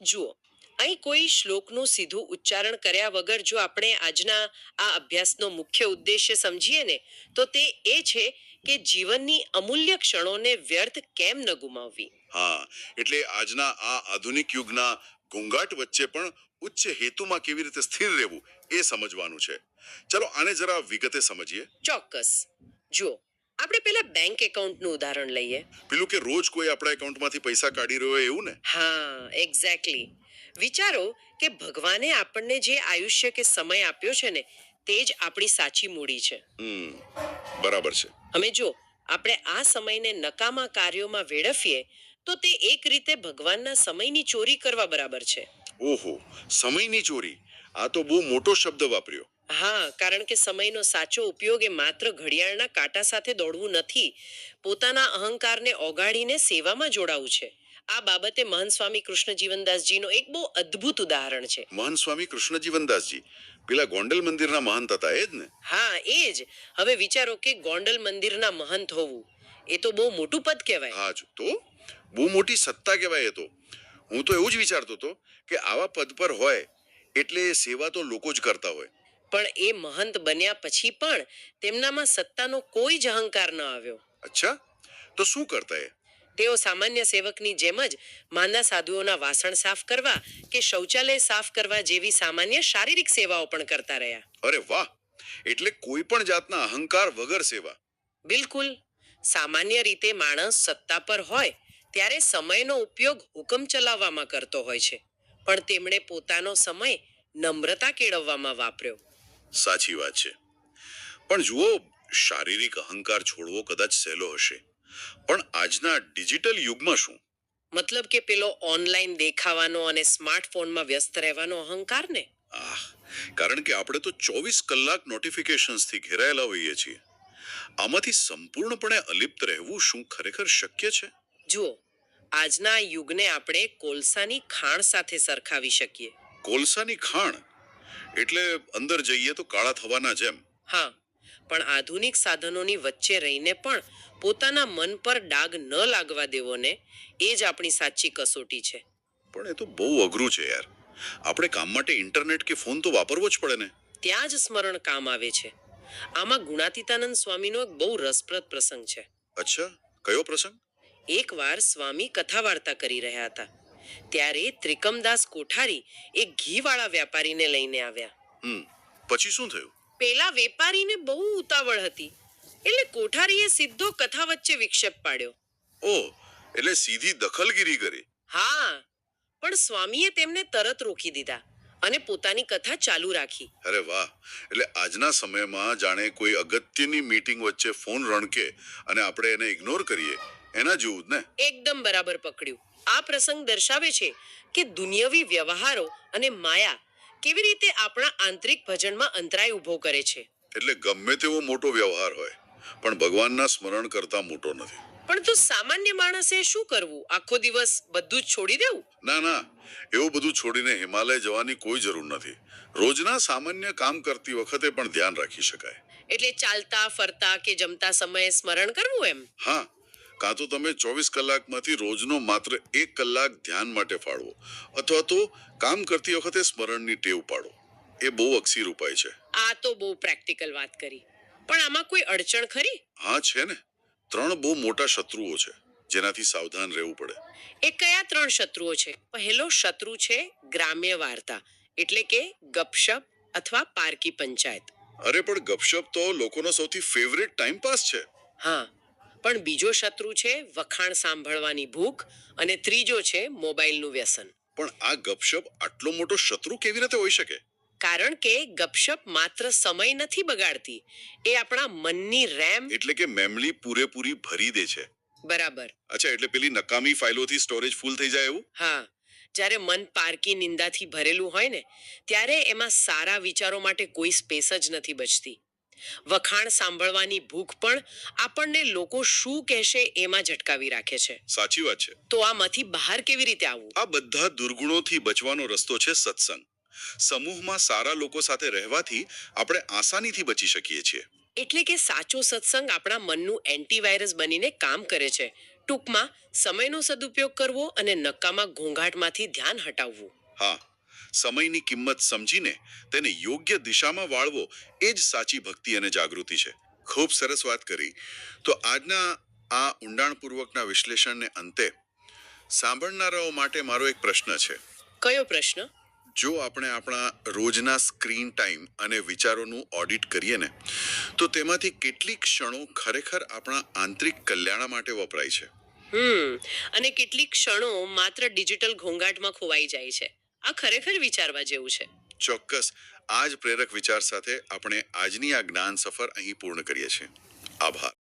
જુઓ, અહીં કોઈ શ્લોકનું સીધું ઉચ્ચારણ કર્યા વગર જો આપણે આજના આ અભ્યાસનો મુખ્ય ઉદ્દેશ્ય સમજીએ ને, તો તે એ છે કે જીવનની અમૂલ્ય ક્ષણોને વ્યર્થ કેમ ન ગુમાવવી. હા, એટલે આજના આ આધુનિક યુગના ઘોંઘાટ વચ્ચે પણ ઉચ્ચ હેતુમાં કેવી રીતે સ્થિર રહેવું એ સમજવાનું છે. ચલો આને જરા વિગતે સમજીએ. ચોક્કસ. જુઓ, આપણે પેલા બેંક એકાઉન્ટનું ઉદાહરણ લઈએ. પેલું કે રોજ કોઈ આપણા એકાઉન્ટમાંથી પૈસા કાઢી રહ્યો હોય એવું ને. હા, એક્ઝેક્ટલી. વિચારો કે ભગવાને આપણને જે આયુષ્ય કે સમય આપ્યો છે ને, તે જ આપણી સાચી મૂડી છે. બરાબર છે. અમે જો આપણે આ સમયને નકામા કાર્યોમાં વેડફીએ, તો તે એક રીતે ભગવાનના સમયની ચોરી કરવા બરાબર છે. ઓહો, સમયની ચોરી, આ તો બહુ મોટો શબ્દ વાપર્યો. હા, કારણ કે સમયનો સાચો ઉપયોગ એ માત્ર ઘડિયાળના કાંટા સાથે દોડવું નથી, પોતાના અહંકારને ઓગાળીને સેવામાં જોડાવું છે. આ બાબતે મહંત સ્વામી કૃષ્ણજીવનદાસજીનો એક બહુ અદ્ભુત ઉદાહરણ છે. મહાન સ્વામી કૃષ્ણજીવનદાસજી પેલા ગોંડલ મંદિરના મહંત હતા એ જ ને? હા, એ જ. હવે વિચારો કે ગોંડલ મંદિરના મહંત હોવું, એ તો બહુ મોટું પદ કહેવાય. હા જ તો, બહુ મોટી સત્તા કહેવાય એ તો. હું તો એવું જ વિચારતો હતો કે આવા પદ પર હોય એટલે સેવા તો લોકો જ કરતા હોય. પણ એ મહંત બન્યા પછી પણ તેમનામાં સત્તાનો કોઈ જ અહંકાર ન આવ્યો. અચ્છા, તો શું કરતા એ? તેઓ સામાન્ય સેવકની જેમ જ માંદા સાધુઓના વાસણ સાફ કરવા કે શૌચાલય સાફ કરવા જેવી સામાન્ય શારીરિક સેવાઓ પણ કરતા રહ્યા. અરે વાહ, એટલે કોઈ પણ જાતના અહંકાર વગર સેવા. બિલકુલ. સામાન્ય રીતે માણસ સત્તા પર હોય ત્યારે સમયનો ઉપયોગ હુકમ ચલાવવામાં કરતો હોય છે, પણ તેમણે પોતાનો સમય નમ્રતા કેળવવામાં વાપર્યો. સાચી વાત છે. પણ જુઓ, શારીરિક અહંકાર છોડવો કદાચ સહેલો હશે, પણ આજના ડિજિટલ યુગમાં શું? મતલબ કે પેલો ઓનલાઈન દેખાવાનો અને સ્માર્ટફોનમાં વ્યસ્ત રહેવાનો અહંકાર ને. આહ, કારણ કે આપણે તો 24 કલાક નોટિફિકેશન્સથી ઘેરાયેલા હોઈએ છીએ. આમાંથી સંપૂર્ણપણે અલિપ્ત રહેવું શું ખરેખર શક્ય છે? જુઓ, આજના યુગને આપણે કોલસાની ખાણ સાથે સરખાવી શકીએ. કોલસાની ખાણ એટલે અંદર જઈએ તો કાળા થવાના જેમ? હા, પણ આધુનિક સાધનોની વચ્ચે રહીને પણ પોતાના મન પર ડાઘ ન લાગવા દેવો ને, એ જ આપણી સાચી કસોટી છે. પણ એ તો બહુ અઘરું છે યાર. આપણે કામ માટે ઇન્ટરનેટ કે ફોન તો વાપરવો જ પડે ને. ત્યાં જ સ્મરણ કામ આવે છે. આમાં ગુણાતીતાનંદ સ્વામીનો એક બહુ રસપ્રદ પ્રસંગ છે. અચ્છા, કયો પ્રસંગ? એકવાર સ્વામી કથા વાર્તા કરી રહ્યા હતા, ત્યારે ત્રિકમદાસ કોઠારી એક ઘીવાળા વ્યાપારીને લઈને આવ્યા. પછી શું થયું? પેલા વેપારીને બહુ ઉતાવળ હતી, એટલે કોઠારીએ સીધો કથા વચ્ચે વિક્ષેપ પાડ્યો. ઓહ, એટલે સીધી દખલગીરી કરી. હા, પણ સ્વામીએ તેમને તરત રોકી દીધા અને પોતાની કથા ચાલુ રાખી. અરે વાહ, એટલે આજના સમયમાં જાણે કોઈ અગત્યની મીટિંગ વચ્ચે ફોન રણકે અને આપણે એને ઇગ્નોર કરીએ, એના જેવું જ ને. એકદમ બરાબર પકડ્યું. આ પ્રસંગ દર્શાવે છે કે દુનિયાવી વ્યવહારો અને માયા કેવી રીતે આપણા આંતરિક ભજનમાં અંતરાય ઊભો કરે છે. એટલે ગમે તેવો મોટો વ્યવહાર હોય, પણ ભગવાનના સ્મરણ કરતા મોટો નથી. પણ તો સામાન્ય માણસે શું કરવું? આખો દિવસ બધું જ છોડી દેવું? ના ના, એવું બધું છોડીને હિમાલય જવાની કોઈ જરૂર નથી. રોજના સામાન્ય કામ કરતી વખતે પણ ધ્યાન રાખી શકાય. એટલે ચાલતા ફરતા કે જમતા સમયે સ્મરણ કરવું એમ? હા, કાં તો તમે 24 કલાકમાંથી રોજનો માત્ર 1 કલાક ધ્યાન માટે ફાળવો, અથવા તો કામ કરતી વખતે સ્મરણની ટેવ પાડો. એ બહુ અક્ષીર ઉપાય છે. આ તો બહુ પ્રેક્ટિકલ વાત કરી. પણ આમાં કોઈ અડચણ ખરી? હા છે ને, 3 બહુ મોટા શત્રુઓ છે જેનાથી સાવધાન રહેવું પડે. એ કયા 3 શત્રુઓ છે? પહેલો શત્રુ છે ગ્રામ્ય વાર્તા, એટલે કે ગપશપ અથવા પારકી પંચાયત. અરે પણ ગપશપ તો લોકોનો સૌથી ફેવરેટ ટાઈમ પાસ છે. હા, પણ બીજો શત્રુ છે વખાણ સાંભળવાની ભૂખ, અને ત્રીજો છે મોબાઈલનું વ્યસન. પણ આ ગપશપ આટલો મોટો શત્રુ કેવી રીતે હોઈ શકે? કારણ કે ગપશપ માત્ર સમય નથી બગાડતી, એ આપણા મનની રેમ. એટલે કે મેમરી પૂરેપૂરી ભરી દે છે. બરાબર. અચ્છા, એટલે પેલી નકામી ફાઇલોથી સ્ટોરેજ ફૂલ થઈ જાય એવું? હા, જ્યારે મન પારકી નિંદાથી ભરેલું હોય ને, ત્યારે એમાં સારા વિચારો માટે કોઈ સ્પેસ જ નથી બચતી. વખાણ સાંભળવાની ભૂખ પણ આપણને લોકો શું કહેશે એમાં ઝટકાવી રાખે છે. સાચી વાત છે. તો આમાંથી બહાર કેવી રીતે આવવું? આ બધા દુર્ગુણોથી બચવાનો રસ્તો છે સત્સંગ. સમૂહમાં સારા લોકો સાથે રહેવાથી આપણે આસાનીથી બચી શકીએ છીએ. એટલે કે સાચો સત્સંગ આપણા મનનું એન્ટીવાયરસ બનીને કામ કરે છે, ટૂંકમાં સમયનો સદુપયોગ કરવો અને નકામા ઘોંઘાટમાંથી ધ્યાન હટાવવું. હા, સમયની કિંમત સમજીને તેને યોગ્ય દિશામાં વાળવો એ જ સાચી ભક્તિ અને જાગૃતિ છે. ખૂબ સરસ વાત કરી. તો આજના આ ઊંડાણપૂર્વકના વિશ્લેષણને અંતે સાંભળનારાઓ માટે મારો એક પ્રશ્ન છે. કયો પ્રશ્ન? જો આપણે આપણા રોજના સ્ક્રીન ટાઈમ અને વિચારોનું ઓડિટ કરીએ ને, તો તેમાંથી કેટલી ક્ષણો ખરેખર આપણા આંતરિક કલ્યાણ માટે વપરાય છે? અને કેટલીક ક્ષણો માત્ર ડિજિટલ ઘોંઘાટમાં ખોવાઈ જાય છે. આ ખરેખર વિચારવા જેવું છે. ચોક્કસ. આ જ પ્રેરક વિચાર સાથે આપણે આજની આ જ્ઞાન સફર અહીં પૂર્ણ કરીએ છીએ. આભાર.